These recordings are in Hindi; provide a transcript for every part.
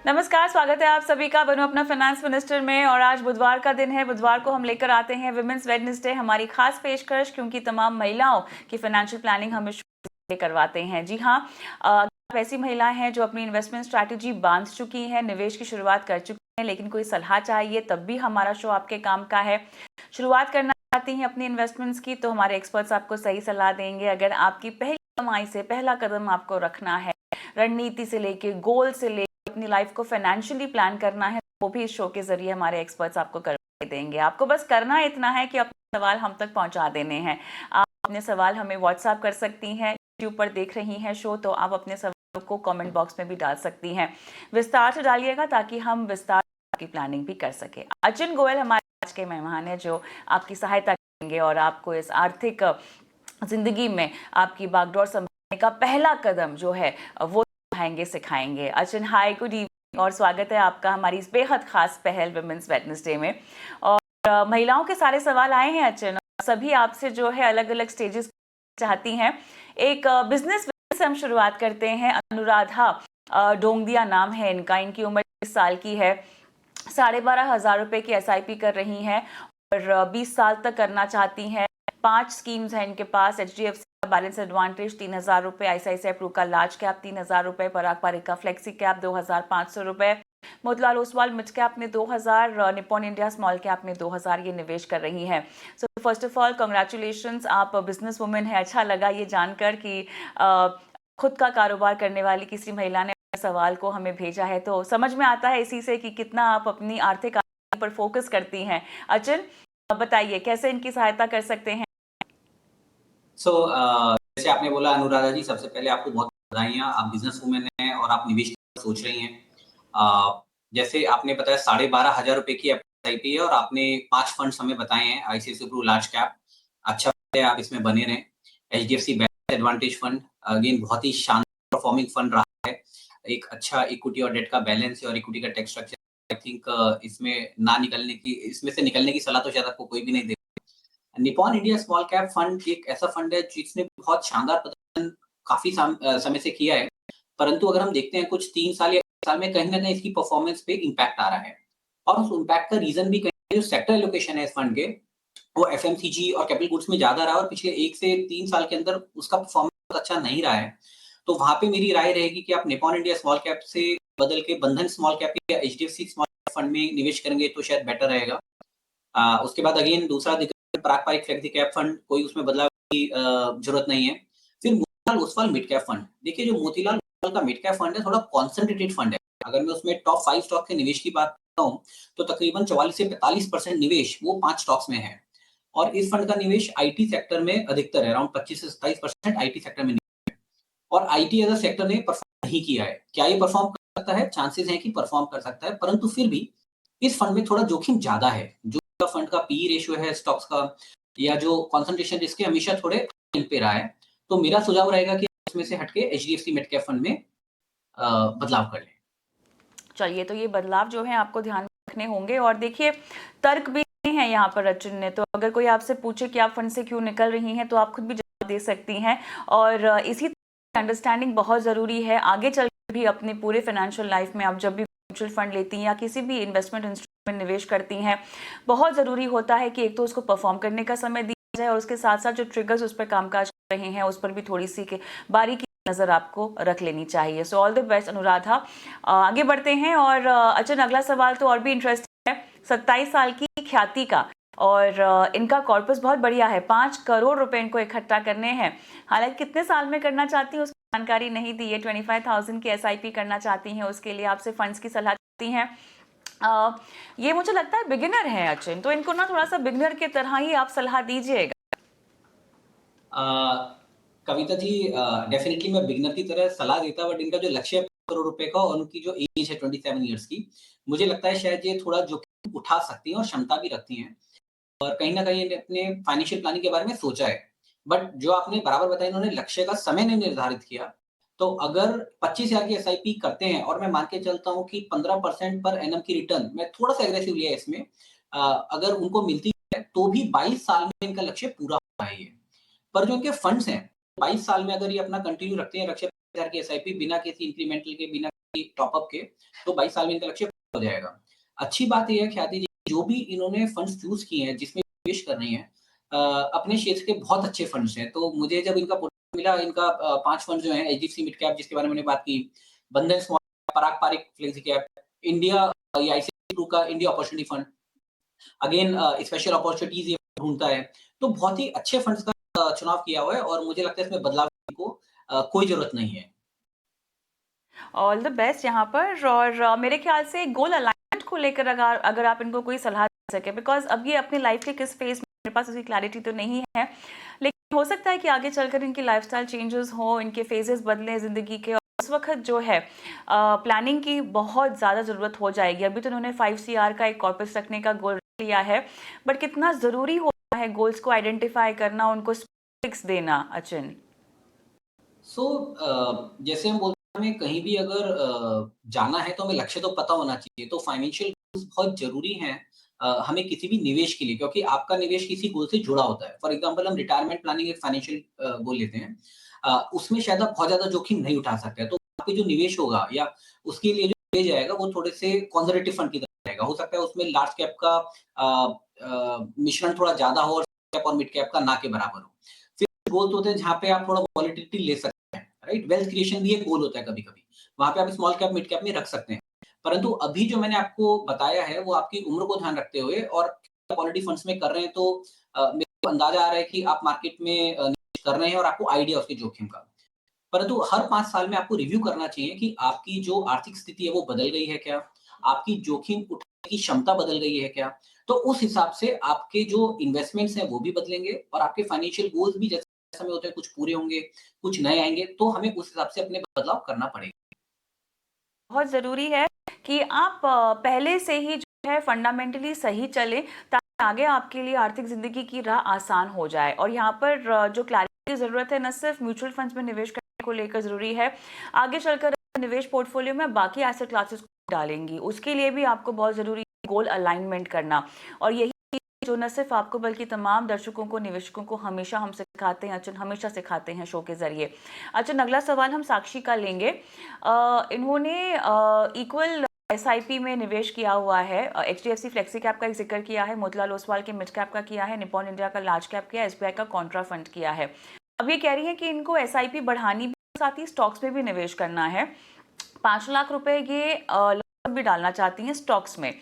नमस्कार, स्वागत है आप सभी का बनो अपना फाइनेंस मिनिस्टर में। और आज बुधवार का दिन है। बुधवार को हम लेकर आते हैं विमेंस वेडनेसडे, हमारी खास पेशकश, क्योंकि तमाम महिलाओं की फाइनेंशियल प्लानिंग हम इस करवाते हैं। जी हाँ, आप ऐसी महिलाएं हैं जो अपनी इन्वेस्टमेंट स्ट्रैटेजी बांध चुकी हैं, निवेश की शुरुआत कर चुकी हैं, लेकिन कोई सलाह चाहिए तब भी हमारा शो आपके काम का है। शुरुआत करना चाहती हैं अपनी इन्वेस्टमेंट्स की, तो हमारे एक्सपर्ट्स आपको सही सलाह देंगे। अगर आपकी पहली कमाई से पहला कदम आपको रखना है, रणनीति से लेके गोल से लेके अपनी लाइफ को फाइनेंशियली प्लान करना है, वो भी इस शो के जरिए हमारे एक्सपर्ट्स आपको कर देंगे। आपको बस करना इतना है कि अपने सवाल हम तक पहुंचा देने हैं। आप अपने सवाल हमें व्हाट्सएप कर सकती हैं। यूट्यूब पर देख रही हैं शो, तो आप अपने सवाल को कमेंट बॉक्स में भी डाल सकती हैं। विस्तार से डालिएगा ताकि हम विस्तार की प्लानिंग भी कर सके। अर्जुन गोयल हमारे आज के मेहमान है, जो आपकी सहायता करेंगे और आपको इस आर्थिक जिंदगी में आपकी बागडोर संभालने का पहला कदम जो है वो सिखाएंगे। अर्जुन, हाय, गुड इवनिंग और स्वागत है आपका हमारी इस बेहद खास पहल विमेंस वेडनेसडे में। और महिलाओं के सारे सवाल आए हैं अर्जुन, सभी आपसे जो है अलग अलग स्टेजेस चाहती हैं। एक बिजनेस से हम शुरुआत करते हैं। अनुराधा डोंगदिया नाम है इनका, इनकी उम्र 20 साल की है। 12,500 रुपए की SIP कर रही हैं और 20 साल तक करना चाहती हैं। 5 स्कीम्स हैं इनके पास। HDFC का बैलेंस एडवांटेज 3,000 रुपए, ICICI प्रू का लार्ज कैप 3,000 रुपए, पराग पारिक का फ्लेक्सी कैप 2,500 रुपए, मोतीलाल ओसवाल मिड कैप में 2,000, निप्पॉन इंडिया स्मॉल कैप में 2,000 ये निवेश कर रही हैं। So first of all congratulations, आप बिजनेस वुमेन है। अच्छा लगा ये जानकर कि खुद का कारोबार करने वाली किसी महिला ने सवाल को हमें भेजा है, तो समझ में आता है इसी से कि कितना आप अपनी आर्थिक पर फोकस करती हैं। अर्जुन, बताइए कैसे इनकी सहायता कर सकते हैं। जैसे आपने बोला अनुराधा जी, सबसे पहले आपको बहुत बधाइयाँ। आप बिजनेस वुमेन हैं और आप निवेश सोच रही हैं। जैसे आपने बताया 12,500 रुपए की SIP है और आपने 5 फंड्स हमें बताए हैं। ICICI प्रू लार्ज कैप, अच्छा है, आप इसमें बने रहें। HDFC balance advantage fund, again बहुत ही शानदार परफॉर्मिंग फंड रहा है। एक अच्छा इक्विटी और डेट का बैलेंस है और इक्विटी का टैक्स स्ट्रक्चर। आई थिंक इसमें से निकलने की सलाह तो शायद आपको कोई भी नहीं दे। Nippon India small cap fund एक ऐसा फंड है जिसने बहुत शानदार प्रदर्शन काफी समय से किया है, परंतु अगर हम देखते हैं कुछ 3 साल या 1 साल में कहीं ना कहीं इसकी परफॉर्मेंस पे इम्पैक्ट आ रहा है। और उस इम्पैक्ट का रीजन भी कहीं जो सेक्टर एलोकेशन है इस फंड के, वो FMCG और कैपिटल गुड्स में ज्यादा रहा है और पिछले 1 से 3 साल के अंदर उसका परफॉर्मेंस अच्छा नहीं रहा है। तो वहां पे मेरी राय रहेगी कि आप निप्पॉन इंडिया स्मॉल कैप से बदल के बंधन स्मॉल कैप या HDFC स्मॉल फंड में निवेश करेंगे तो शायद बेटर रहेगा। उसके बाद अगेन दूसरा पराग पारिक फ्लेक्सी कैप फंड, कोई उसमें बदलाव की जरूरत नहीं है। फिर Motilal Oswal mid cap fund, देखिए जो मोतीलाल ओसवाल का मिड कैप फंड है थोड़ा कॉन्सेंट्रेटेड फंड है। अगर मैं उसमें टॉप 5 स्टॉक के निवेश की बात करता हूँ तो तकरीबन 44 से 45% निवेश वो 5 स्टॉक्स में है। और इस फंड का निवेश IT सेक्टर में अधिकतर है, अराउंड 25 से 27% IT सेक्टर में निवेश है। और IT एज अ सेक्टर ने परफॉर्म नहीं किया है। क्या ये परफॉर्म कर सकता है? चांसेस हैं कि परफॉर्म कर सकता है, परंतु फिर भी इस फंड में थोड़ा जोखिम ज्यादा है। जो फंड का PE रेशियो है स्टॉक्स का, या जो कंसंट्रेशन रिस्क है, हमेशा थोड़े पे रहा है। तो मेरा सुझाव रहेगा कि इसमें से हटके HDFC मिड कैप फंड में बदलाव कर लें। चलिए, तो ये बदलाव जो है आपको ध्यान में रखने होंगे। और देखिए, तर्क भी है यहाँ पर अर्जुन ने, तो अगर कोई आपसे पूछे कि आप फंड से क्यों निकल रही हैं, तो आप खुद भी जवाब दे सकती हैं। और इसी अंडरस्टैंडिंग बहुत ज़रूरी है आगे चल के भी अपने पूरे फाइनेंशियल लाइफ में। आप जब भी म्यूचुअल फंड लेती हैं या किसी भी इन्वेस्टमेंट इंस्ट्रूमेंट में निवेश करती हैं, बहुत ज़रूरी होता है कि एक तो उसको परफॉर्म करने का समय दिया जाए और उसके साथ साथ जो ट्रिगर्स उस पर कामकाज कर रहे हैं उस पर भी थोड़ी सी बारीकी नज़र आपको रख लेनी चाहिए। So all the best Anuradha. आगे बढ़ते हैं। और अच्छा, अगला सवाल तो और भी इंटरेस्टिंग है। 27 साल की ख्याति का, और इनका कॉर्पस बहुत बढ़िया है। 5 करोड़ रुपए इनको इकट्ठा करने हैं। हालांकि कितने साल में करना चाहती हैं उसकी जानकारी नहीं दी है। 25,000 की SIP करना चाहती हैं, उसके लिए आपसे फंड्स की सलाह चाहती हैं। ये मुझे लगता है बिगिनर है अचिन, तो इनको ना थोड़ा सा बिगिनर की तरह ही आप सलाह दीजिएगा। कविता जी, डेफिनेटली मैं बिगिनर की तरह सलाह देता, बट इनका जो लक्ष्य है 5 करोड़ रुपए का और उनकी जो एज है 27 ईयर्स की, मुझे लगता है शायद ये थोड़ा जोखिम उठा सकती हैं और क्षमता भी रखती हैं और कहीं ना कहीं इन्हें अपने फाइनेंशियल प्लानिंग के बारे में सोचा है। बट जो आपने बराबर बताया, इन्होंने लक्ष्य का समय नहीं निर्धारित किया। तो अगर 25,000 की SIP करते हैं और मैं मान के चलता हूँ कि 15% पर एनम की रिटर्न, मैं थोड़ा सा एग्रेसिव लिया इसमें, अगर उनको मिलती है तो भी 22 साल में इनका लक्ष्य पूरा होता है ये। पर जो इनके फंड्स हैं, 22 साल में अगर ये अपना कंटिन्यू रखते हैं, लक्ष्य 50,000 की SIP बिना किसी इंक्रीमेंटल के, बिना टॉपअप के, तो 22 साल में इनका लक्ष्य पूरा हो जाएगा। अच्छी बात ये है ख्याति जी, जो भी इन्होंने फंड्स चूज़ किए हैं, जिसमें निवेश कर रही हैं, अपने क्षेत्र के बहुत अच्छे फंड्स हैं। तो मुझे जब इनका पोर्टफोलियो मिला, इनका 5 फंड जो हैं, एचडीएफसी मिड कैप जिसके बारे में मैंने बात की, बंधन स्मॉल, पराग पारिक फ्लेक्सी कैप, इंडिया, ये आईसीआईसीआई प्रू का India opportunity fund, again special opportunities ये ढूँढता है। तो बहुत ही अच्छे फंड्स का चुनाव किया हुआ है और मुझे लगता है इसमें बदलाव को कोई ज़रूरत नहीं है। ऑल द बेस्ट यहाँ पर। और मेरे ख्याल से गोल अलाइनमेंट को लेकर अगर अगर आप इनको कोई सलाह दे सके, बिकॉज अब ये अपनी लाइफ के किस फेज में, मेरे पास उसकी क्लैरिटी तो नहीं है, लेकिन हो सकता है कि आगे चलकर इनकी लाइफस्टाइल चेंजेस हो, इनके फेजेस बदलें ज़िंदगी के, और उस वक्त जो है प्लानिंग की बहुत ज़्यादा ज़रूरत हो जाएगी। अभी तो उन्होंने 5 CR का एक कॉर्पस रखने का गोल लिया है, बट कितना ज़रूरी होता है गोल्स को आइडेंटिफाई करना, उनको स्पेसिफिक्स देना, अचिन? जैसे हम बोलते हैं, हमें कहीं भी अगर जाना है तो हमें लक्ष्य तो पता होना चाहिए। तो फाइनेंशियल गोल्स बहुत ज़रूरी हैं हमें किसी भी निवेश के लिए, क्योंकि आपका निवेश किसी गोल से जुड़ा होता है। फॉर एग्ज़ाम्पल हम रिटायरमेंट प्लानिंग एक फाइनेंशियल गोल लेते हैं। उसमें शायद आप बहुत ज़्यादा जोखिम नहीं उठा सकते हैं। तो आपके जो निवेश होगा या उसके लिए जो निवेश जाएगा, वो थोड़े से कंज़र्वेटिव फंड की तरफ रहेगा। हो सकता है उसमें लार्ज कैप का मिश्रण थोड़ा ज़्यादा हो और कैप और मिड कैप का ना के बराबर हो। फिर गोल होते हैं जहाँ पे आप थोड़ा वॉलेटिलिटी ले सकते हैं, राइट? वेल्थ क्रिएशन भी एक गोल होता है कभी-कभी। वहाँ पे आप स्मॉल कैप, मिड कैप में रख सकते हैं। परंतु अभी जो मैंने आपको बताया है, वो आपकी उम्र को ध्यान रखते हुए और क्वालिटी फंड्स में कर रहे हैं, तो मेरे को अंदाजा आ रहा है कि आप मार्केट में निवेश कर रहे हैं और आपको आइडिया उसके जोखिम का। परंतु हर 5 साल में आपको रिव्यू करना चाहिए कि आपकी जो आर्थिक स्थिति है वो बदल गई है क्या? आपकी जोखिम उठाने की क्षमता बदल गई है क्या? तो उस हिसाब से आपके जो इन्वेस्टमेंट्स हैं वो भी बदलेंगे और आपके फाइनेंशियल गोल्स भी जैसे समय होते हैं, कुछ पूरे होंगे, कुछ नए आएँगे, तो हमें उस हिसाब से अपने बदलाव करना पड़ेगा। बहुत ज़रूरी है कि आप पहले से ही जो है फंडामेंटली सही चलें, ताकि आगे आपके लिए आर्थिक ज़िंदगी की राह आसान हो जाए। और यहाँ पर जो क्लैरिटी की ज़रूरत है, न सिर्फ म्यूचुअल फंड्स में निवेश करने को लेकर ज़रूरी है, आगे चलकर निवेश पोर्टफोलियो में बाकी एसेट क्लासेस को डालेंगी, उसके लिए भी आपको बहुत ज़रूरी है गोल अलाइनमेंट करना। और यही जो न सिर्फ आपको बल्कि तमाम दर्शकों को, निवेशकों को हमेशा हम सिखाते हैं, अचन हमेशा सिखाते हैं शो के जरिए। अचन, अगला सवाल हम साक्षी का लेंगे। इन्होंने इक्वल एसआईपी में निवेश किया हुआ है। एचडीएफसी फ्लेक्सी कैप का एक जिक्र किया है, मोतीलाल ओसवाल के मिड कैप का किया है, निपॉन इंडिया का लार्ज कैप किया, एसबीआई का कॉन्ट्रा फंड किया है। अब ये कह रही है कि इनको एसआईपी बढ़ानी भी, साथ ही स्टॉक्स में भी निवेश करना है। 5 लाख रुपए ये भी डालना चाहती हैं स्टॉक्स में।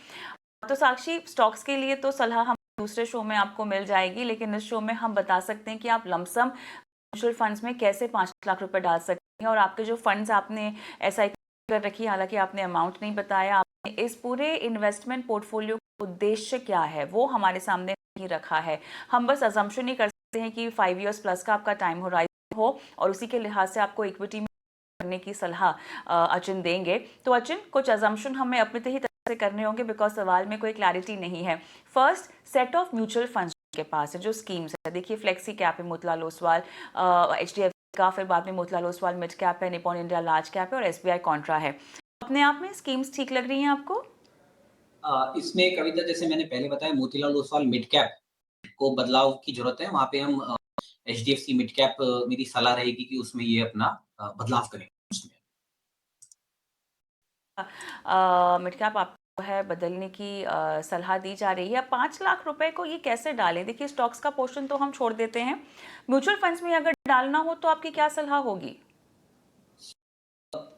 तो साक्षी, स्टॉक्स के लिए तो सलाह हम दूसरे शो में आपको मिल जाएगी, लेकिन इस शो में हम बता सकते हैं कि आप लमसम म्यूचुअल फंड्स में कैसे 5 लाख रुपए डाल सकते हैं। और आपके जो फंड्स आपने एसआईपी कर रखी, हालांकि आपने अमाउंट नहीं बताया, आपने इस पूरे इन्वेस्टमेंट पोर्टफोलियो का उद्देश्य क्या है वो हमारे सामने नहीं रखा है। हम बस अजम्पशन ही कर सकते हैं कि 5 इयर्स प्लस का आपका टाइम होराइजन हो और उसी के लिहाज से आपको इक्विटी में करने की सलाह अचिन देंगे। तो अचिन, कुछ अजम्पशन हमें अपने ही से करने होंगे, बिकॉज सवाल में कोई क्लैरिटी नहीं है। First set of mutual funds के पास है, जो स्कीम्स है, देखिए फ्लेक्सी कैप है मोतीलाल ओसवाल एचडीएफसी का, फिर बाद में मोतीलाल ओसवाल मिड कैप है, निपॉन इंडिया लार्ज कैप है और एसबीआई कॉन्ट्रा है। अपने आप में स्कीम्स ठीक लग रही हैं आपको? इसमें कविता, जैसे मैंने पहले बताया, मोतीलाल ओसवाल मिड कैप को बदलाव की जरूरत है। वहाँ पे हम एचडीएफसी मिड कैप, मेरी सलाह रहेगी कि उसमें ये अपना बदलाव करें उसमें। मिड कैप आपको है बदलने की सलाह दी जा रही है। 5 लाख रुपए को ये कैसे डालें? देखिए, स्टॉक्स का पोर्शन तो हम छोड़ देते हैं, म्यूचुअल फंड्स में अगर डालना हो तो आपकी क्या सलाह होगी?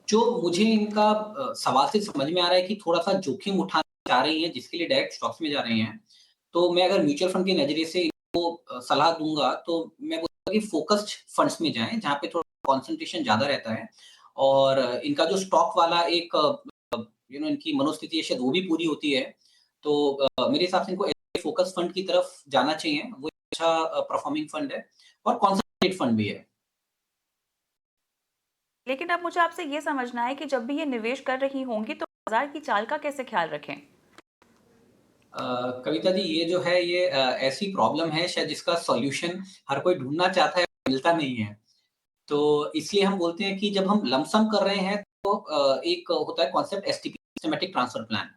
जो मुझे इनका सवाल से समझ में आ रहा है कि थोड़ा-सा जोखिम उठाना चाह रही हैं, जिसके लिए डायरेक्ट स्टॉक्स में जा रही हैं। तो मैं अगर म्यूचुअल फंड के नज़रिए से इनको सलाह दूँगा, तो मैं बोलूँगा कि फ़ोकस्ड फंड्स में जाएँ, जहाँ पे थोड़ा कंसंट्रेशन ज़्यादा रहता है और इनका जो स्टॉक वाला एक इनकी मनोस्थिति है, शायद वो भी पूरी होती है। तो मेरे हिसाब से इनको फ़ोकस फंड की तरफ जाना चाहिए। वो अच्छा परफॉर्मिंग फंड है और कंसंट्रेटेड फंड भी है। लेकिन अब मुझे आपसे ये समझना है कि जब भी ये निवेश कर रही होंगी तो बाजार की चाल का कैसे ख्याल रखें? कविता जी, ये जो है, ये ऐसी प्रॉब्लम है शायद जिसका सॉल्यूशन हर कोई ढूँढना चाहता है, मिलता नहीं है। तो इसलिए हम बोलते हैं कि जब हम लमसम कर रहे हैं, तो एक होता है concept STP, systematic transfer plan.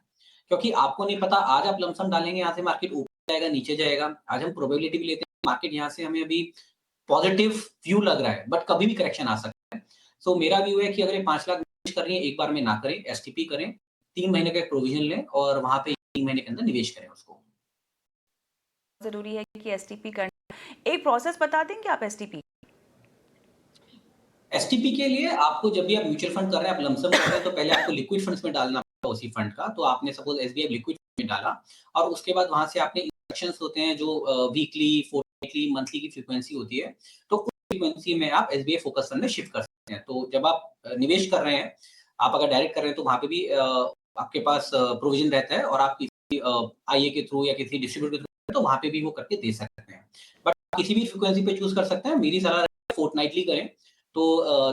क्योंकि आपको नहीं पता आज आप लमसम डालेंगे, यहाँ से मार्केट ऊपर जाएगा, नीचे जाएगा। आज हम प्रोबेबिलिटी भी लेते हैं, मार्केट यहाँ से हमें अभी पॉजिटिव व्यू लग रहा है, बट कभी भी करेक्शन आ सकता है। सो मेरा व्यू है कि अगर ये 5 लाख निवेश कर रही हैं, एक बार में ना करें, एसटीपी करें, 3 महीने का एक प्रोविज़न लें और वहाँ पे 3 महीने के अंदर निवेश करें उसको। ज़रूरी है कि एसटीपी करना। एक प्रोसेस बता देंगे आप एसटीपी? एसटीपी के लिए आपको जब भी आप म्यूचुअल फंड कर रहे हैं, आप लमसम कर रहे हैं, तो पहले आपको लिक्विड फंड्स में डालना पड़ेगा उसी फंड का। तो आपने सपोज़ एसबीआई लिक्विड में डाला और उसके बाद वहाँ से आपने इंस्ट्रक्शंस होते हैं जो वीकली, फोर्टनाइटली, मंथली की फ्रीक्वेंसी होती है। तो उस फ्रीक्वेंसी में आप एसबीआई फोकस फंड में शिफ्ट कर सकते हैं। तो जब आप निवेश कर रहे हैं, आप अगर डायरेक्ट कर रहे हैं तो वहाँ पे भी आपके पास प्रोविज़न रहता है और आप किसी आईए के थ्रू या किसी डिस्ट्रीब्यूटर के थ्रू तो वहाँ पे भी वो करके दे सकते हैं। बट किसी भी फ्रीक्वेंसी पे चूज़ कर सकते हैं। मेरी सलाह है फोर्टनाइटली करें। तो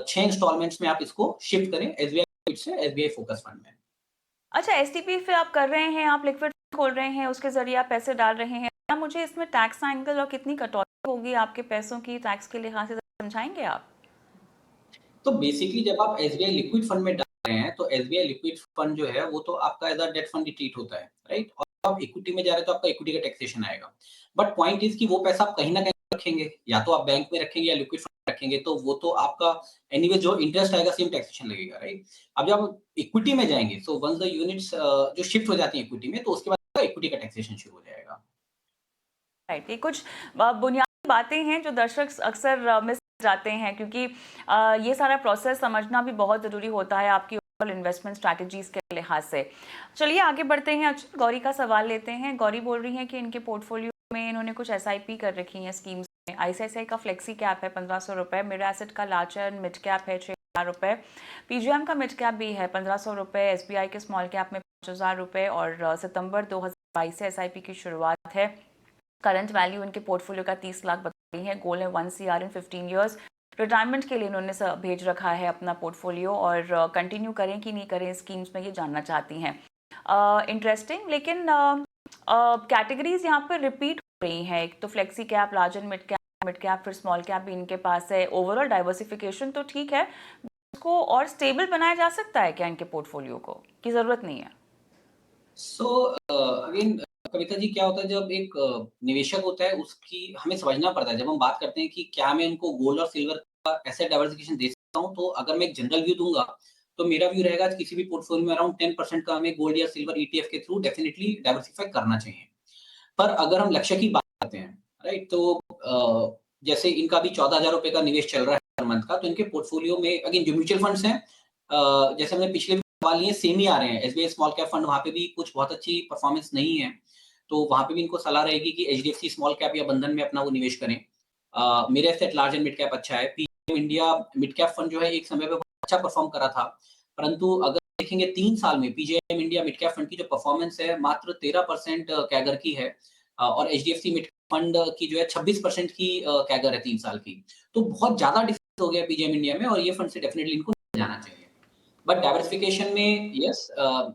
6 इंस्टॉलमेंट्स में आप इसको शिफ्ट करें एसबीआई से एसबीआई फोकस फंड में। अच्छा, एसटीपी फिर आप कर रहे हैं, आप लिक्विड खोल रहे हैं, उसके ज़रिए आप पैसे डाल रहे हैं। क्या मुझे इसमें टैक्स एंगल और कितनी कटौती होगी आपके पैसों की टैक्स के लिहाज से समझाएँगे आप? तो बेसिकली जब आप एसबीआई लिक्विड फंड में डाल रहे हैं, तो एसबीआई लिक्विड फंड जो है, वो तो आपका एज़ अ डेट फंड ही ट्रीट होता है, राइट? और आप इक्विटी में जा रहे हैं, तो आपका इक्विटी का टैक्सेशन आएगा। बट पॉइंट इज़ कि वो पैसा आप कहीं न कहीं रखेंगे, या तो आप बैंक में रखेंगे या लिक्विड फंड में रखेंगे, तो वो तो आपका एनीवे जो इंटरेस्ट आएगा, सेम टैक्सेशन लगेगा, राइट? अब जब आप इक्विटी में जाएँगे, सो वन्स द यूनिट्स जो शिफ्ट हो जाती हैं इक्विटी में, तो उसके बाद इक्विटी का टैक्सेशन शुरू हो जाएगा। राइट, ये कुछ बुनियादी बातें हैं जो दर्शक अक्सर मिस जाते हैं, क्योंकि ये सारा प्रोसेस समझना भी बहुत ज़रूरी होता है आपकी ओवरऑल इन्वेस्टमेंट स्ट्रैटेजीज के लिहाज से। चलिए आगे बढ़ते हैं। अच्छा, गौरी का सवाल लेते हैं। गौरी बोल रही हैं कि इनके पोर्टफोलियो में इन्होंने कुछ एसआईपी कर रखी हैं स्कीम्स में। आईसीआईसीआई का फ्लेक्सी कैप है 1500 रुपये, मिड एसेट का लार्जर मिड कैप है 6000 रुपये, पीजीएम का मिड कैप भी है 1500 रुपये, एसबीआई के स्मॉल कैप में 5000 रुपये और सितंबर 2022 से एसआईपी की शुरुआत है। करंट वैल्यू इनके पोर्टफोलियो का 30 लाख बताई है। गोल है 1 CR इन 15 ईयर्स। रिटायरमेंट के लिए इन्होंने भेज रखा है अपना पोर्टफोलियो और कंटिन्यू करें कि नहीं करें स्कीम्स में ये जानना चाहती हैं। इंटरेस्टिंग, लेकिन कैटेगरीज यहाँ पर रिपीट हो रही हैं। एक तो flexi cap, large and mid cap, फिर स्मॉल कैप भी इनके पास है। ओवरऑल डाइवर्सिफिकेशन तो ठीक है, इसको और स्टेबल बनाया जा सकता है क्या इनके पोर्टफोलियो को, की ज़रूरत नहीं है? सो अगेन कविता जी, क्या होता है जब एक निवेशक होता है उसकी हमें समझना पड़ता है। जब हम बात करते हैं कि क्या मैं इनको गोल्ड और सिल्वर का एसेट डाइवर्सिफिकेशन दे सकता हूँ, तो अगर मैं एक जनरल व्यू दूंगा, तो मेरा व्यू रहेगा कि किसी भी पोर्टफोलियो में अराउंड 10% का हमें गोल्ड या सिल्वर ईटीएफ के थ्रू डेफिनेटली डाइवर्सिफाई करना चाहिए। पर अगर हम लक्ष्य की बात करते हैं, राइट, तो जैसे इनका भी 14,000 रुपए का निवेश चल रहा है हर मंथ का, तो इनके पोर्टफोलियो में अगेन जो म्यूचुअल फंड्स हैं, जैसे हमने पिछले सवाल लिए सेम ही आ रहे हैं। एसबीआई स्मॉल कैप फंड, वहाँ पे भी कुछ बहुत अच्छी परफॉर्मेंस नहीं है, तो वहाँ पे भी इनको सलाह रहेगी कि एचडीएफसी स्मॉल कैप या बंधन में अपना वो निवेश करें। मेरे asset large and mid cap अच्छा है। PM India mid cap fund जो है एक समय पे बहुत अच्छा परफॉर्म करा था, परंतु अगर देखेंगे 3 साल में पीजेएम इंडिया मिड कैप फंड की जो परफॉर्मेंस है मात्र 13% कैगर की है, और एचडीएफसी मिड फंड की जो है 26% की कैगर है 3 साल की। तो बहुत ज़्यादा डिफरेंस हो गया पीजेएम इंडिया में, और ये फंड से डेफिनिटली इनको जाना चाहिए। बट डाइवर्सिफिकेशन में यस,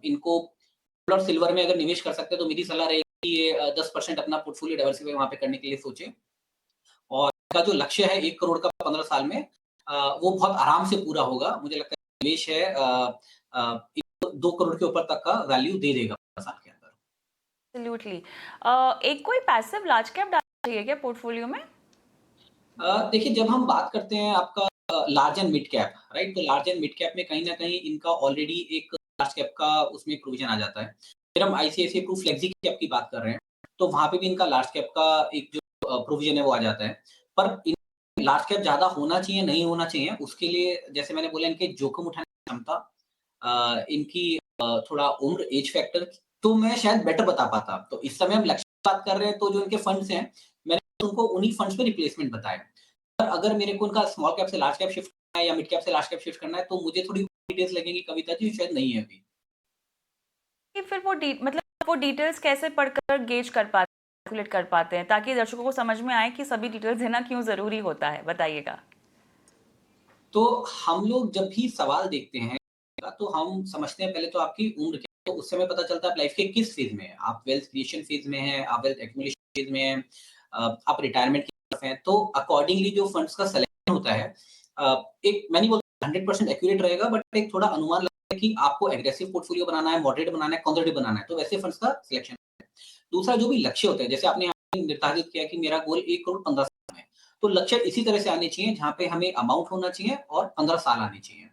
इनको गोल्ड और सिल्वर में अगर निवेश कर सकते हैं, तो मेरी सलाह रहेगी कि ये 10% अपना पोर्टफोलियो डाइवर्सिफाई वहाँ पे करने के लिए सोचें। और इनका जो लक्ष्य है 1 करोड़ का 15 साल में, वो बहुत आराम से पूरा होगा। मुझे लगता है निवेश है इनको 2 करोड़ के ऊपर तक का वैल्यू दे देगा 15 साल के अंदर। एब्सोल्युटली। एक कोई पैसिव लार्ज कैप डालना चाहिए क्या पोर्टफोलियो में? देखिए, जब हम बात करते हैं आपका large and mid cap, right? तो लार्ज एंड मिड कैप में कहीं न कहीं इनका ऑलरेडी एक लार्ज कैप का उसमें प्रोविज़न आ जाता है। फिर हम आईसीआईसीआई प्रू फ्लेक्सी कैप की बात कर रहे हैं, तो वहाँ पे भी इनका लार्ज कैप का एक जो प्रोविज़न है वो आ जाता है। पर इन लार्ज कैप ज़्यादा होना चाहिए, नहीं होना चाहिए, उसके लिए जैसे मैंने बोला इनके जोखिम उठाने की क्षमता, इनकी थोड़ा उम्र, एज फैक्टर, तो मैं शायद बेटर बता पाता। तो इस समय हम लक्ष्य की बात कर रहे हैं, तो जो इनके फंड्स हैं, मैंने उनको उन्हीं फंड्स में रिप्लेसमेंट बताया। पर अगर मेरे को उनका स्मॉल कैप से लार्ज कैप शिफ्ट करना है या मिड कैप से लार्ज कैप शिफ्ट करना है, तो मुझे थोड़ी डिटेल्स लगेंगी कविता जी, शायद नहीं है अभी। कि फिर वो मतलब वो डिटेल्स कैसे पढ़कर गेज कर पाते, कैलकुलेट कर पाते हैं, ताकि दर्शकों को समझ में आए कि सभी डिटेल्स देना क्यों ज़रूरी होता है? बताइएगा। तो हम लोग जब भी सवाल देखते हैं, तो हम समझते हैं पहले तो आपकी उम्र क्या है, तो उस समय पता चलता है आप लाइफ के किस फेज़ में हैं। आप वेल्थ क्रिएशन फेज़ में हैं, आप वेल्थ एक्युमुलेशन फेज़ में हैं, आप रिटायरमेंट की तरफ हैं, तो अकॉर्डिंगली जो फंड्स का सिलेक्शन होता है, एक मैं नहीं बोलता 100% एक्यूरेट रहेगा, बट एक थोड़ा अनुमान लगता है कि आपको एग्रेसिव पोर्टफोलियो बनाना है, मॉडरेट बनाना है, कंजर्वेटिव बनाना है, तो वैसे फंड्स का सिलेक्शन है। दूसरा जो भी लक्ष्य होता है, जैसे आपने यहाँ निर्धारित किया कि मेरा गोल 1 करोड़ 15 में, तो लक्ष्य इसी तरह से आने चाहिए जहाँ पे हमें अमाउंट होना चाहिए और 15 साल आने चाहिए।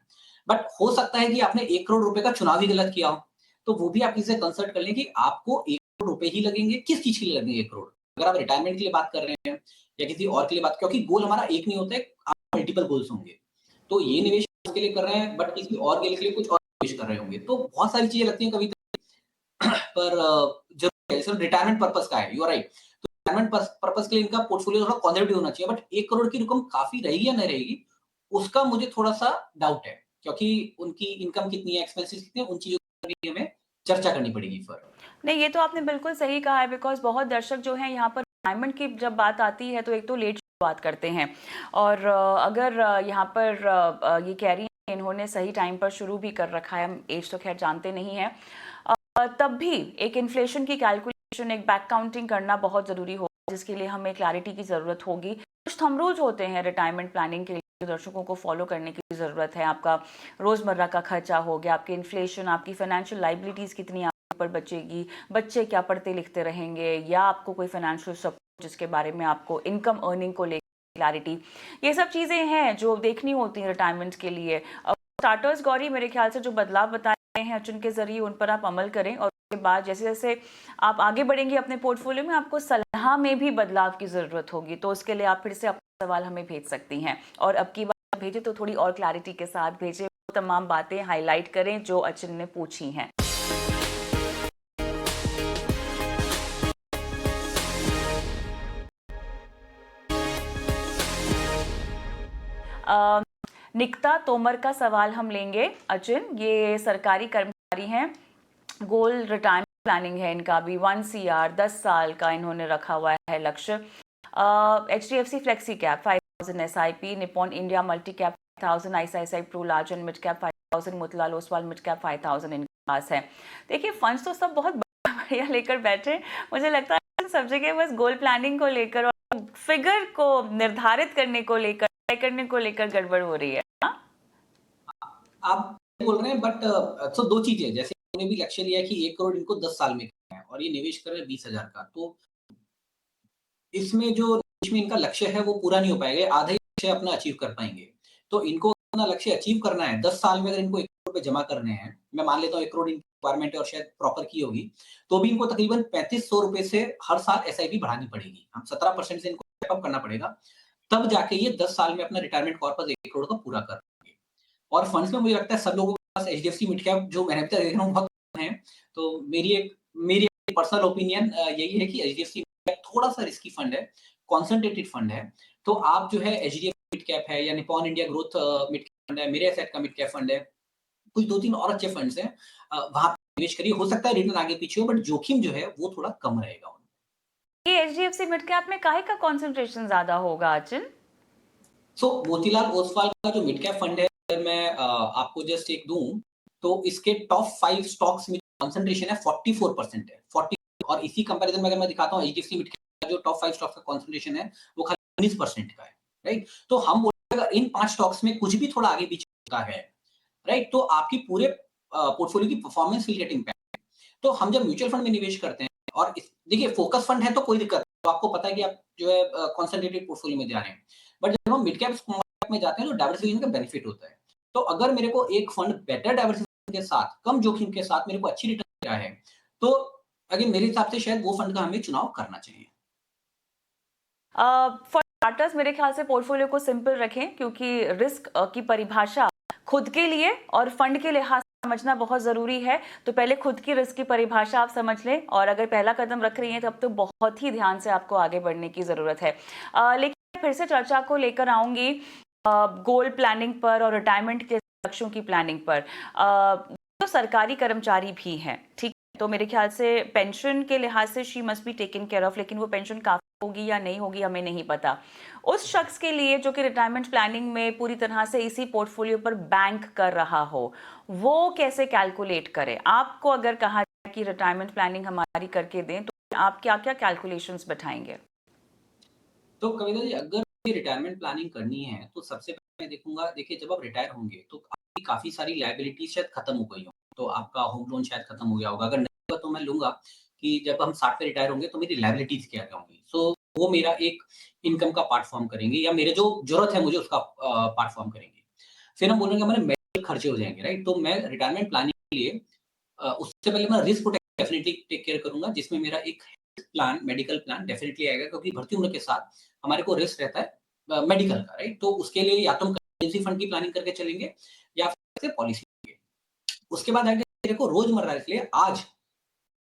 बट हो सकता है कि आपने 1 करोड़ रुपए का चुनाव ही गलत किया हो, तो वो भी आप किसी से कंसल्ट कर लें कि आपको 1 करोड़ रुपए ही लगेंगे, किस चीज़ के लिए लगेंगे 1 करोड़? अगर आप रिटायरमेंट के लिए बात कर रहे हैं या किसी और के लिए बात, क्योंकि गोल हमारा एक नहीं होता है, आप मल्टीपल गोल्स होंगे। तो ये निवेश इसके लिए कर रहे हैं, बट किसी और के लिए कुछ और निवेश कर रहे होंगे। तो बहुत सारी चीज़ें लगती हैं कभी पर ज़रूरी है, सिर्फ रिटायरमेंट पर्पज़ का है, यू आर राइट। तो रिटायरमेंट पर्पज़ के लिए इनका पोर्टफोलियो थोड़ा कंजर्वेटिव होना चाहिए, बट 1 करोड़ की रकम काफ़ी रहेगी या नहीं रहेगी, उसका मुझे थोड़ा-सा डाउट है, क्योंकि उनकी इनकम कितनी है, एक्सपेंसेस कितने हैं, उन चीज़ों पर भी हमें चर्चा करनी पड़ेगी फिर। नहीं, ये तो आपने बिल्कुल सही कहा है बिकॉज़ बहुत दर्शक जो हैं यहाँ पर रिटायरमेंट की जब बात आती है तो एक तो लेट शुरुआत करते हैं और अगर यहाँ पर ये कह रही हैं इन्होंने सही टाइम पर शुरू भी कर रखा है, हम एज तो खैर जानते नहीं हैं। तब भी एक इन्फ्लेशन की कैलकुलेशन, एक बैक काउंटिंग करना बहुत ज़रूरी होगा जिसके लिए हमें क्लैरिटी की ज़रूरत होगी। कुछ थंब रूल्स होते हैं रिटायरमेंट प्लानिंग के लिए जो दर्शकों को फॉलो करने की ज़रूरत है। आपका रोज़मर्रा का खर्चा हो गया, आपकी इन्फ्लेशन, आपकी फाइनेंशियल लाइबिलिटीज़ कितनी आपके ऊपर बचेगी, बच्चे क्या पढ़ते लिखते रहेंगे या आपको कोई फाइनेंशियल सपोर्ट जिसके बारे में आपको इनकम अर्निंग को लेकर क्लैरिटी, ये सब चीज़ें हैं जो देखनी होती हैं रिटायरमेंट के लिए। स्टार्टर्स गौरी मेरे ख्याल से जो बदलाव बताए हैं अर्जुन के जरिए उन पर आप अमल करें और उसके बाद जैसे जैसे आप आगे बढ़ेंगे अपने पोर्टफोलियो में आपको सलाह में भी बदलाव की ज़रूरत होगी, तो उसके लिए आप फिर से अपना सवाल हमें भेज सकती हैं और अब की बार भेजें तो थोड़ी और क्लैरिटी के साथ भेजें, वो तमाम बातें हाईलाइट करें जो अर्जुन ने पूछी हैं। निकिता तोमर का सवाल हम लेंगे। अर्जुन, ये सरकारी कर्मचारी हैं, गोल रिटायरमेंट प्लानिंग है इनका भी 1 CR 10 साल का इन्होंने रखा हुआ है लक्ष्य। HDFC flexi cap 5000 SIP, Nippon India multi cap 5000, ICICI pro large and mid cap 5000, Motilal Oswal mid cap 5000 इनके पास है। देखिए फंड्स तो सब बहुत बढ़िया लेकर बैठे, मुझे लगता है सब जगह बस गोल प्लानिंग को लेकर और फिगर को निर्धारित करने को लेकर, तय करने को लेकर गड़बड़ हो रही है। आप बोल रहे हैं, बट तो 2 चीज़ें, जैसे उन्होंने भी लक्ष्य लिया है कि 1 करोड़ इनको 10 साल में करना है और ये निवेश कर रहे हैं 20,000 का। तो इसमें जो निवेश में इनका लक्ष्य है वो पूरा नहीं हो पाएगा, ये आधा ही लक्ष्य अपना अचीव कर पाएँगे। तो इनको अपना लक्ष्य अचीव करना है, 10 साल में अगर इनको 1 करोड़ रुपए जमा करने हैं, मैं मान लेता हूँ 1 करोड़ इनकी रिक्वायरमेंट है और शायद प्रॉपर की होगी, तो भी इनको तकरीबन 3500 रुपए से हर साल एसआईपी बढ़ानी पड़ेगी। हम 17% से इनको स्टेप अप करना पड़ेगा, तब जाके ये 10 साल में अपना रिटायरमेंट कॉर्पस 1 करोड़ का पूरा कर पाएँगे। और फंड्स में मुझे लगता है सब लोगों के पास एचडीएफसी मिड कैप जो मैंने अभी तक देख रहा हूँ बहुत कम है। तो मेरी पर्सनल ओपिनियन यही है कि एचडीएफसी मिड कैप थोड़ा-सा रिस्की फंड है, कॉन्सन्ट्रेटेड फंड है। तो आप जो है एचडीएफसी मिड कैप है या Nippon India growth mid cap fund है, मेरे एसेट का मिड कैप फंड है, कुछ 2-3 और अच्छे फंड्स हैं, वहाँ पे निवेश करिए। हो सकता है रिटर्न आगे पीछे हो, बट जोखिम जो है वो थोड़ा कम रहेगा। ये HDFC मिड कैप में काहे का कंसंट्रेशन ज्यादा होगा अर्जुन? मोतीलाल ओसवाल का जो मिड कैप फंड है, अगर मैं आपको जस्ट एक दूं, तो इसके टॉप 5 स्टॉक्स में कंसंट्रेशन है 44% है, 40। और इसी कंपैरिजन में अगर मैं दिखाता हूँ एचडीएफसी मिड कैप का जो टॉप 5 स्टॉक्स का कंसंट्रेशन है वो खाली 19% का है, राइट? तो हम बोलते हैं अगर इन 5 स्टॉक्स में कुछ भी थोड़ा आगे पीछे होता है, राइट, तो आपकी पूरे पोर्टफोलियो की परफॉर्मेंस विल गेट इम्पैक्ट। तो हम जब म्यूचुअल फंड में निवेश करते हैं और देखिए फोकस फंड है तो कोई दिक्कत नहीं, तो आपको पता है कि आप जो है कंसंट्रेटेड पोर्टफोलियो में जा रहे हैं। बट जब हम मिड कैप स्मॉल कैप में जाते हैं तो डाइवर्सिफिकेशन का बेनिफिट होता है। तो अगर मेरे को एक फंड बेटर डाइवर्सिफिकेशन के साथ, कम जोखिम के साथ मेरे को अच्छी रिटर्न दे रहा है, तो अगेन मेरे हिसाब से शायद वो फंड का हमें चुनाव करना चाहिए। फॉर स्टार्टर्स मेरे ख्याल से पोर्टफोलियो को सिंपल रखें क्योंकि रिस्क की परिभाषा खुद के लिए और फंड के लिहाज से समझना बहुत ज़रूरी है। तो पहले खुद की रिस्क की परिभाषा आप समझ लें और अगर पहला कदम रख रही हैं तब तो बहुत ही ध्यान से आपको आगे बढ़ने की ज़रूरत है। लेकिन फिर से चर्चा को लेकर आऊँगी गोल प्लानिंग पर और रिटायरमेंट के लक्ष्यों की प्लानिंग पर। तो सरकारी कर्मचारी भी हैं, ठीक, तो मेरे ख्याल से पेंशन के लिहाज से she must be taken care of, लेकिन वो पेंशन काफ़ी होगी या नहीं होगी हमें नहीं पता। उस शख्स के लिए जो कि रिटायरमेंट प्लानिंग में पूरी तरह से इसी पोर्टफोलियो पर बैंक कर रहा हो, वो कैसे कैलकुलेट करे? आपको अगर कहा जाए कि रिटायरमेंट प्लानिंग हमारी करके दें तो आप क्या क्या कैलकुलेशंस बैठाएंगे? तो कविता जी, अगर रिटायरमेंट प्लानिंग करनी है तो सबसे पहले मैं देखूंगा, देखिए जब आप रिटायर होंगे तो आपकी काफी सारी लायबिलिटीज शायद खत्म हो गई हो, तो आपका होम लोन शायद खत्म हो गया होगा। अगर नहीं होगा तो मैं लूंगा कि जब हम 60 पे रिटायर होंगे तो मेरी लायबिलिटीज क्या क्या होंगी। वो मेरा एक इनकम का पार्ट फॉर्म करेंगे या मेरे जो ज़रूरत है मुझे उसका पार्ट फॉर्म करेंगे। फिर हम बोलेंगे हमारे मेडिकल खर्चे हो जाएँगे, राइट? तो मैं रिटायरमेंट प्लानिंग के लिए उससे पहले मैं risk protection definitely take care करूँगा, जिसमें मेरा एक health plan, medical plan definitely आएगा, क्योंकि बढ़ती उम्र के साथ हमारे को रिस्क रहता है मेडिकल का, राइट? तो उसके लिए या तो हम इमरजेंसी फंड की प्लानिंग करके चलेंगे या फिर पॉलिसी लेंगे। उसके बाद आएगा मेरे को रोज़मर्रा के लिए आज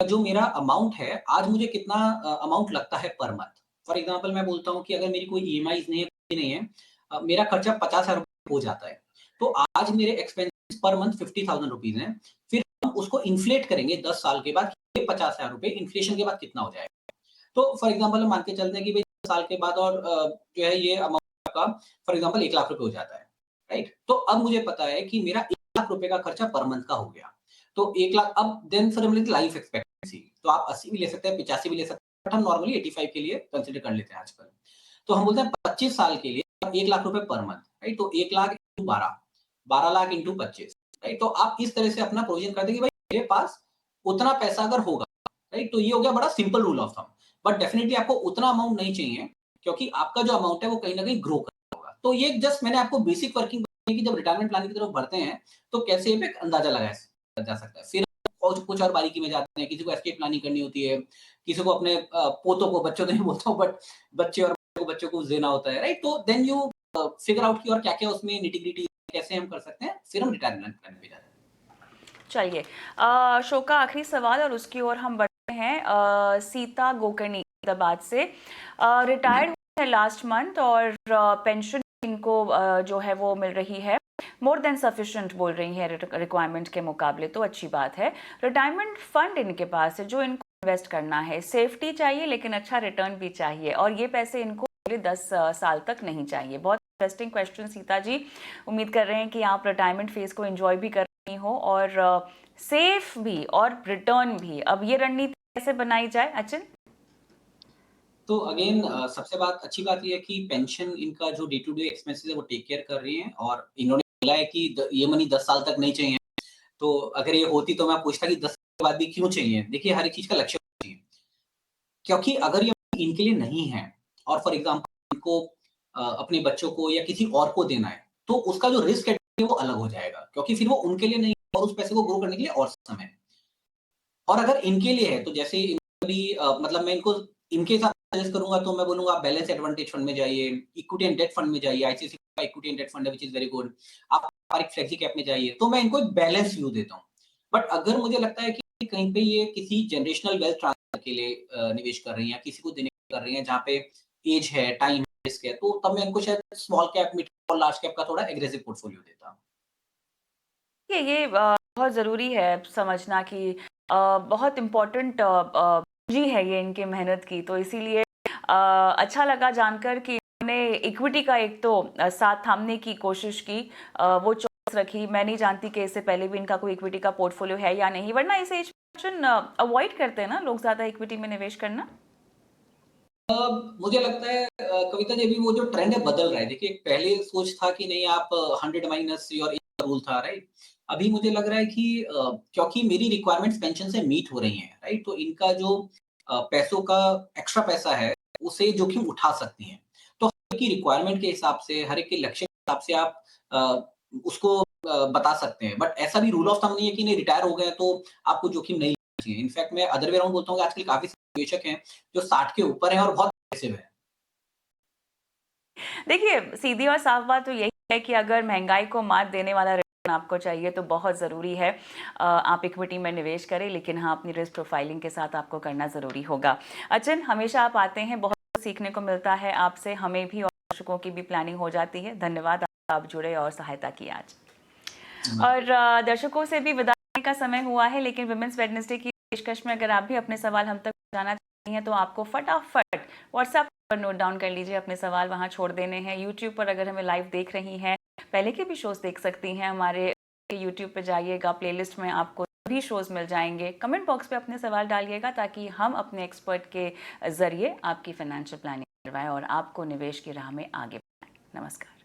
जो मेरा अमाउंट है, आज मुझे कितना अमाउंट लगता है पर मंथ। फॉर एग्ज़ाम्पल मैं बोलता हूँ कि अगर मेरी कोई ईएमआईज़ नहीं है, कुछ नहीं है, मेरा खर्चा 50,000 हो जाता है। तो आज मेरे एक्सपेंसेस पर मंथ 50,000 रुपीज़ हैं। फिर हम उसको इन्फ्लेट करेंगे 10 साल के बाद, ये 50,000 रुपए इन्फ्लेशन के बाद कितना हो जाएगा। तो फॉर एग्ज़ाम्पल हम मान के चलते हैं कि भई 10 साल के बाद और जो है ये अमाउंट आपका फॉर एग्ज़ाम्पल 1 लाख रुपए हो जाता है, राइट? तो अब मुझे पता है कि मेरा 1 लाख रुपए का खर्चा पर मंथ का हो गया। तो 1 लाख अब देन फिर हम लेते हैं लाइफ एक्सपेक्टेंसी। तो आप 80 भी ले सकते हैं, 85 भी ले सकते हैं, बट हम नॉर्मली 85 के लिए कंसीडर कर लेते हैं आजकल। तो हम बोलते हैं 25 साल के लिए 1 लाख रुपए पर मंथ, राइट? तो 1 lakh into 12, 12 lakh into 25, right? तो आप इस तरह से अपना प्रोविज़न कर दें कि भाई मेरे पास उतना पैसा अगर होगा, राइट? तो ये हो गया बड़ा simple rule of thumb. But definitely आपको उतना अमाउंट नहीं चाहिए, क्योंकि आपका जो अमाउंट है वो कहीं न कहीं ग्रो कर रहा होगा। तो ये जस्ट मैंने आपको बेसिक वर्किंग बताई कि जब रिटायरमेंट प्लानिंग की तरफ बढ़ते हैं, तो कैसे एक अंदाज़ा लगाया जा सकता है। फिर और कुछ और बारीकी में जाते हैं, किसी को एस्टेट प्लानिंग करनी होती है, किसी को अपने पोतों को, बच्चों तो नहीं बोलता हूँ, बट बच्चों को देना होता है, राइट? तो देन यू फिगर आउट कि और क्या-क्या उसमें निटी-ग्रिटी कैसे हम कर सकते हैं, फिर हम रिटायरमेंट प्लान पे जाते हैं। चलिए, शो का आखिरी सवाल और उसकी ओर हम बढ़ते हैं। सीता गोकर्णी हैदराबाद से रिटायर्ड हुए हैं लास्ट मंथ और पेंशन इनको जो है वो मिल रही है, मोर देन सफिशिएंट बोल रही है रिक्वायरमेंट के मुकाबले, तो अच्छी बात है। रिटायरमेंट फंड इनके पास है जो इनको इन्वेस्ट करना है, सेफ्टी चाहिए लेकिन अच्छा रिटर्न भी चाहिए, और ये पैसे इनको अगले 10 साल तक नहीं चाहिए। बहुत इंटरेस्टिंग क्वेश्चन सीता जी, उम्मीद कर रहे हैं कि आप रिटायरमेंट फेज को एंजॉय भी कर रही हो और सेफ भी और रिटर्न भी। अब ये रणनीति कैसे बनाई जाए अचिन? तो अगेन सबसे अच्छी बात ये है कि पेंशन इनका जो डे टू डे एक्सपेंसेस है वो टेक केयर कर रही हैं, और इन्होंने बोला है कि ये मनी 10 साल तक नहीं चाहिए। तो अगर ये होती तो मैं पूछता कि 10 साल के बाद भी क्यों चाहिए? देखिए, हर एक चीज़ का लक्ष्य होना चाहिए। क्योंकि अगर ये इनके लिए नहीं है और फॉर एग्ज़ाम्पल इनको अपने बच्चों को या किसी और को देना है, तो उसका जो रिस्क है वो अलग हो जाएगा, क्योंकि फिर वो उनके लिए नहीं है और उस पैसे को ग्रो करने के लिए और समय है। और अगर इनके लिए है, तो जैसे भी मतलब मैं इनको इनके हिसाब से सजेस्ट करूँगा, तो मैं बोलूँगा आप बैलेंस एडवांटेज फंड में जाइए, इक्विटी एंड डेट फंड में जाइए, आईसीआईसीआई का इक्विटी एंड डेट फंड है व्हिच इज़ वेरी गुड। आप पारंपरिक फ्लेक्सी कैप में जाइए, तो मैं इनको एक बैलेंस व्यू देता हूँ। बट अगर मुझे लगता है कि कहीं पे ये किसी जनरेशनल वेल्थ ट्रांसफर के लिए निवेश कर रही हैं या किसी को देने कर रही हैं जहाँ पे एज है, टाइम है, रिस्क है, तो तब मैं इनको शायद स्मॉल कैप, मिड और लार्ज कैप का थोड़ा एग्रेसिव पोर्टफोलियो देता। ये बहुत ज़रूरी है समझना कि बहुत इम्पोर्टेंट पूंजी है ये इनके मेहनत की, तो इसीलिए अच्छा लगा जानकर कि इन्होंने इक्विटी का एक तो साथ थामने की कोशिश की, वो चॉइस रखी। मैं नहीं जानती कि इससे पहले भी इनका कोई इक्विटी का पोर्टफोलियो है या नहीं, वरना इस एज अवॉइड करते हैं ना लोग ज़्यादा इक्विटी में निवेश करना। मुझे लगता है कविता जी, अभी वो जो ट्रेंड है बदल रहा है। देखिए, पहले सोच था कि नहीं आप 100 माइनस योर रूल था, राइट? अभी मुझे लग रहा है कि क्योंकि मेरी रिक्वायरमेंट्स पेंशन से मीट हो रही हैं, राइट? तो इनका जो पैसों का एक्स्ट्रा पैसा है, उसे जोखिम उठा सकती हैं। तो हर एक की रिक्वायरमेंट के हिसाब से, हर एक के लक्ष्य के हिसाब से आप उसको बता सकते हैं। बट ऐसा भी रूल ऑफ थंब नहीं है कि नहीं रिटायर हो गए तो आपको जोखिम नहीं लेना चाहिए। इनफैक्ट मैं अदर वे अराउंड बोलता हूँ कि आजकल काफ़ी सारे निवेशक हैं जो 60 के ऊपर हैं और बहुत एग्रेसिव हैं। देखिए, सीधी और साफ बात तो यही है कि अगर महंगाई को मात देने वाला रिटर्न आपको चाहिए तो बहुत ज़रूरी है आप इक्विटी में निवेश करें, लेकिन हाँ, अपनी रिस्क प्रोफाइलिंग के साथ आपको करना ज़रूरी होगा। अचिन, हमेशा आप आते हैं, बहुत कुछ सीखने को मिलता है आपसे, हमें भी और दर्शकों की भी प्लानिंग हो जाती है। धन्यवाद, आप जुड़े और सहायता की आज। और दर्शकों से भी विदा लेने का समय हुआ है, लेकिन विमेंस वेडनेसडे की पेशकश में अगर आप भी अपने सवाल हम तक पहुंचाना चाहती हैं तो आपको फटाफट व्हाट्सएप पर नोट डाउन कर लीजिए, अपने सवाल वहां छोड़ देने हैं। यूट्यूब पर अगर हमें लाइव देख रही हैं, पहले के भी शोज देख सकती हैं, हमारे यूट्यूब पे जाइएगा, प्लेलिस्ट में आपको भी शोज मिल जाएंगे। कमेंट बॉक्स पे अपने सवाल डालिएगा ताकि हम अपने एक्सपर्ट के जरिए आपकी फाइनेंशियल प्लानिंग करवाएं और आपको निवेश की राह में आगे बढ़ाएं। नमस्कार।